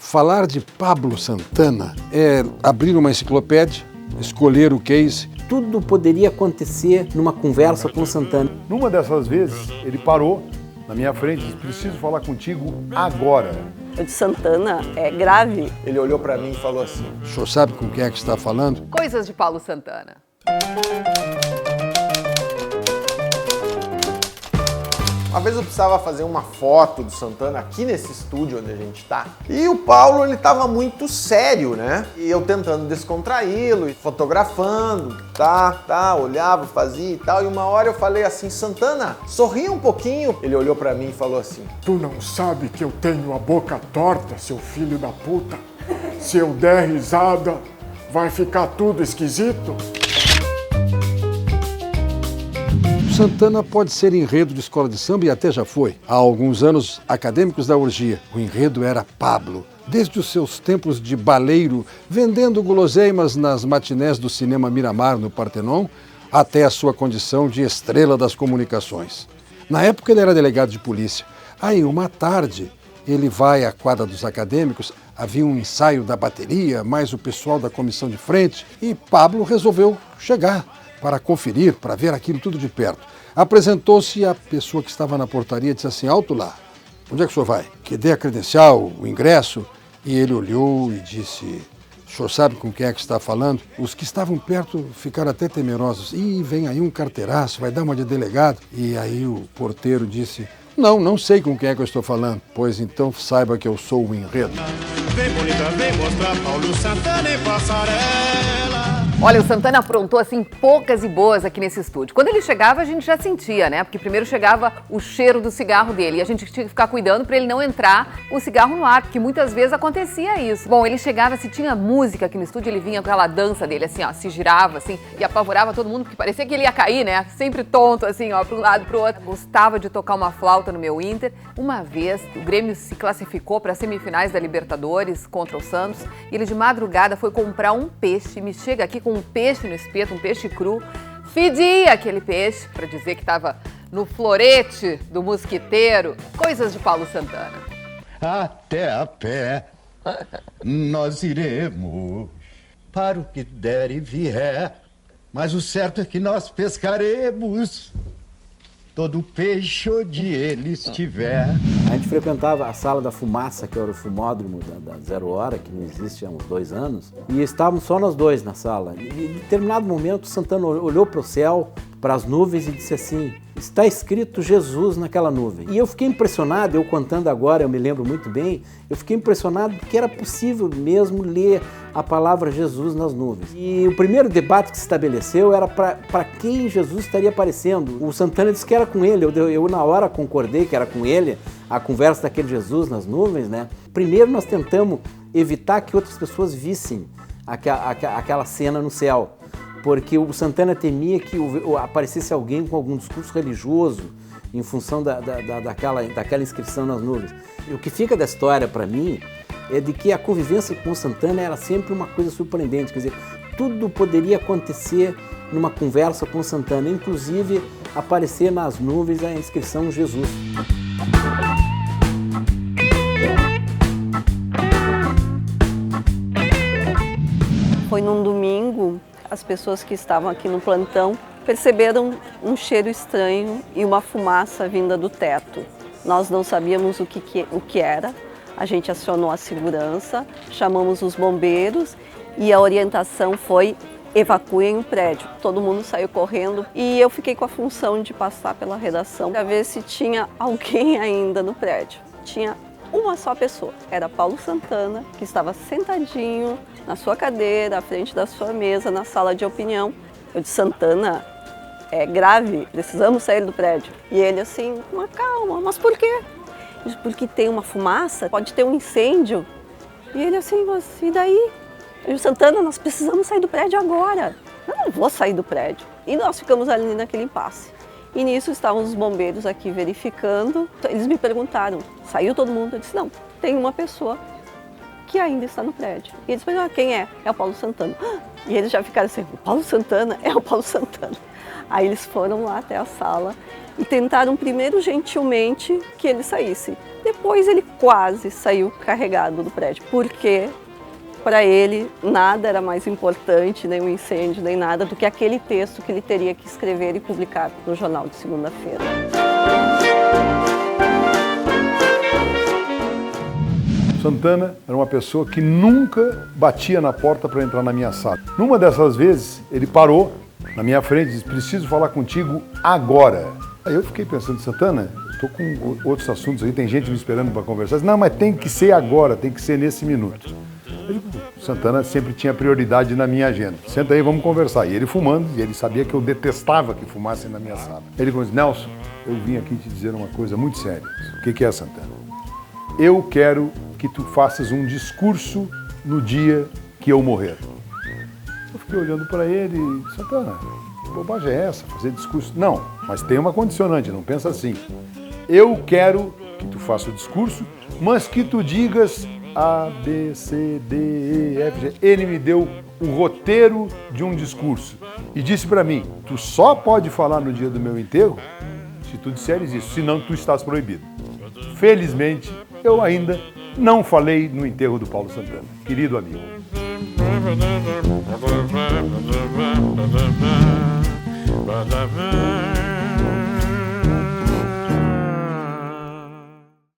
Falar de Pablo Santana é abrir uma enciclopédia, escolher o case. Tudo poderia acontecer numa conversa com Santana. Numa dessas vezes, ele parou na minha frente e disse: preciso falar contigo agora. Eu disse: Santana, é grave? Ele olhou para mim e falou assim: O senhor sabe com quem é que está falando? Coisas de Paulo Santana. Uma vez eu precisava fazer uma foto do Santana aqui nesse estúdio onde a gente tá. E o Paulo, ele tava muito sério, né? E eu tentando descontraí-lo, e fotografando, olhava, fazia e tal. E uma hora eu falei assim: Santana, sorria um pouquinho. Ele olhou pra mim e falou assim: Tu não sabe que eu tenho a boca torta, seu filho da puta? Se eu der risada, vai ficar tudo esquisito? Santana pode ser enredo de escola de samba e até já foi. Há alguns anos, acadêmicos da orgia, o enredo era Pablo. Desde os seus tempos de baleiro, vendendo guloseimas nas matinés do cinema Miramar, no Partenon, até a sua condição de estrela das comunicações. Na época, ele era delegado de polícia. Aí, uma tarde, ele vai à quadra dos acadêmicos, havia um ensaio da bateria, mais o pessoal da comissão de frente, e Pablo resolveu chegar para conferir, para ver aquilo tudo de perto. Apresentou-se a pessoa que estava na portaria e disse assim: alto lá, onde é que o senhor vai? Que dê a credencial, o ingresso. E ele olhou e disse: o senhor sabe com quem é que está falando? Os que estavam perto ficaram até temerosos. Ih, vem aí um carteiraço, vai dar uma de delegado. E aí o porteiro disse: não sei com quem é que eu estou falando. Pois então saiba que eu sou o enredo. Vem bonita, vem mostrar Paulo Santana em passarela. Olha, o Santana aprontou, assim, poucas e boas aqui nesse estúdio. Quando ele chegava, a gente já sentia, né? Porque primeiro chegava o cheiro do cigarro dele e a gente tinha que ficar cuidando para ele não entrar o cigarro no ar, porque muitas vezes acontecia isso. Bom, ele chegava, se tinha música aqui no estúdio, ele vinha com aquela dança dele, assim, ó, se girava, assim, e apavorava todo mundo, porque parecia que ele ia cair, né? Sempre tonto, assim, ó, para um lado, para o outro. Gostava de tocar uma flauta no meu Inter. Uma vez, o Grêmio se classificou para as semifinais da Libertadores contra o Santos e ele de madrugada foi comprar um peixe, me chega aqui com um peixe no espeto, um peixe cru, fedia aquele peixe, para dizer que estava no florete do mosquiteiro. Coisas de Paulo Santana. Até a pé nós iremos para o que der e vier, mas o certo é que nós pescaremos todo peixe onde ele estiver. A gente frequentava a Sala da Fumaça, que era o fumódromo da Zero Hora, que não existe há uns 2 anos, e estávamos só nós dois na sala. E em determinado momento, Santana olhou para o céu, para as nuvens e disse assim: está escrito Jesus naquela nuvem. E eu fiquei impressionado, eu contando agora, eu me lembro muito bem, eu fiquei impressionado porque era possível mesmo ler a palavra Jesus nas nuvens. E o primeiro debate que se estabeleceu era para quem Jesus estaria aparecendo. O Santana disse que era com ele, eu na hora concordei que era com ele, a conversa daquele Jesus nas nuvens, né? Primeiro nós tentamos evitar que outras pessoas vissem aquela cena no céu, porque o Santana temia que aparecesse alguém com algum discurso religioso em função daquela inscrição nas nuvens. E o que fica da história para mim é de que a convivência com o Santana era sempre uma coisa surpreendente, quer dizer, tudo poderia acontecer numa conversa com o Santana, inclusive aparecer nas nuvens a inscrição Jesus. Foi num domingo, as pessoas que estavam aqui no plantão perceberam um cheiro estranho e uma fumaça vinda do teto. Nós não sabíamos o que era, a gente acionou a segurança, chamamos os bombeiros e a orientação foi: evacuem o prédio. Todo mundo saiu correndo e eu fiquei com a função de passar pela redação para ver se tinha alguém ainda no prédio. Tinha uma só pessoa, era Paulo Santana, que estava sentadinho na sua cadeira, à frente da sua mesa, na sala de opinião. Eu disse: Santana, é grave, precisamos sair do prédio. E ele assim: uma calma, mas por quê? Eu disse: porque tem uma fumaça, pode ter um incêndio. E ele assim: mas e daí? Eu disse: Santana, nós precisamos sair do prédio agora. Eu não vou sair do prédio. E nós ficamos ali naquele impasse. E nisso estavam os bombeiros aqui verificando. Eles me perguntaram: saiu todo mundo? Eu disse: não, tem uma pessoa que ainda está no prédio. E eles perguntaram: quem é? É o Paulo Santana. E eles já ficaram assim: o Paulo Santana? É o Paulo Santana. Aí eles foram lá até a sala e tentaram primeiro gentilmente que ele saísse. depois ele quase saiu carregado do prédio, porque para ele nada era mais importante, nem o incêndio, nem nada, do que aquele texto que ele teria que escrever e publicar no jornal de segunda-feira. Santana era uma pessoa que nunca batia na porta para entrar na minha sala. Numa dessas vezes, ele parou na minha frente e disse: preciso falar contigo agora. Aí eu fiquei pensando: Santana, estou com outros assuntos aí, tem gente me esperando para conversar. Não, mas tem que ser agora, tem que ser nesse minuto. Santana sempre tinha prioridade na minha agenda. Senta aí, vamos conversar. E ele fumando, e ele sabia que eu detestava que fumassem na minha sala. Ele falou assim: Nelson, eu vim aqui te dizer uma coisa muito séria. O que é, Santana? Eu quero que tu faças um discurso no dia que eu morrer. Eu fiquei olhando para ele e: Santana, que bobagem é essa, fazer discurso? Não, mas tem uma condicionante, não pensa assim. Eu quero que tu faça o discurso, mas que tu digas A, B, C, D, E, F, G. Ele me deu o roteiro de um discurso e disse para mim: tu só pode falar no dia do meu enterro se tu disseres isso, senão tu estás proibido. Felizmente, eu ainda não falei no enterro do Paulo Santana, querido amigo. Ba-da-ba,